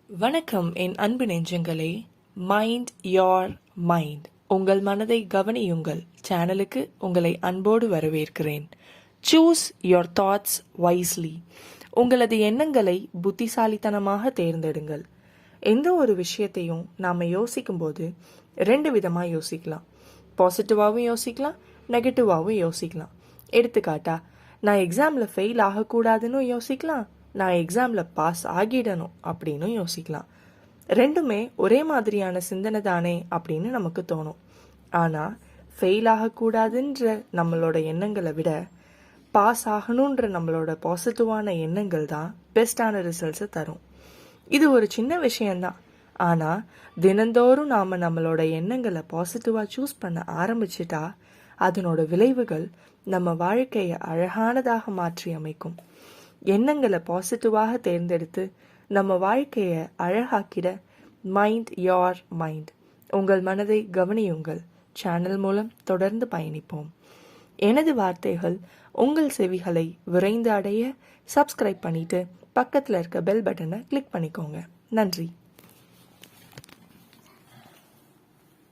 வணக்கம் என் அன்பு நெஞ்சங்களே. மைண்ட் யோர் மைண்ட், உங்கள் மனதை கவனியுங்கள் சேனலுக்கு உங்களை அன்போடு வரவேற்கிறேன். சூஸ் யோர் தாட்ஸ் வைஸ்லி, உங்களது எண்ணங்களை புத்திசாலித்தனமாக தேர்ந்தெடுங்கள். எந்த ஒரு விஷயத்தையும் நாம் யோசிக்கும்போது ரெண்டு விதமாக யோசிக்கலாம். பாசிட்டிவாகவும் யோசிக்கலாம், நெகட்டிவாகவும் யோசிக்கலாம். எடுத்துக்காட்டா, நான் எக்ஸாமில் ஃபெயில் ஆகக்கூடாதுன்னு யோசிக்கலாம், நான் எக்ஸாமில் பாஸ் ஆகிடணும் அப்படின்னு யோசிக்கலாம். ரெண்டுமே ஒரே மாதிரியான சிந்தனை தானே அப்படின்னு நமக்கு தோணும். ஆனால் ஃபெயில் ஆகக்கூடாதுன்ற நம்மளோட எண்ணங்களை விட பாஸ் ஆகணுன்ற நம்மளோட பாசிட்டிவான எண்ணங்கள் தான் பெஸ்டான ரிசல்ட்ஸை தரும். இது ஒரு சின்ன விஷயந்தான். ஆனால் தினந்தோறும் நாம் நம்மளோட எண்ணங்களை பாசிட்டிவாக சூஸ் பண்ண ஆரம்பிச்சிட்டா அதனோட விளைவுகள் நம்ம வாழ்க்கையை அழகானதாக மாற்றி அமைக்கும். எண்ணங்களை பாசிட்டிவாக தேர்ந்தெடுத்து நம்ம வாழ்க்கையை அழகாக்கிட மைண்ட் யோர் மைண்ட், உங்கள் மனதை கவனியுங்கள் சேனல் மூலம் தொடர்ந்து பயணிப்போம். எனது வார்த்தைகள் உங்கள் செவிகளை விரைந்து அடைய சப்ஸ்கிரைப் பண்ணிட்டு பக்கத்தில் இருக்க பெல் பட்டனை கிளிக் பண்ணிக்கோங்க. நன்றி.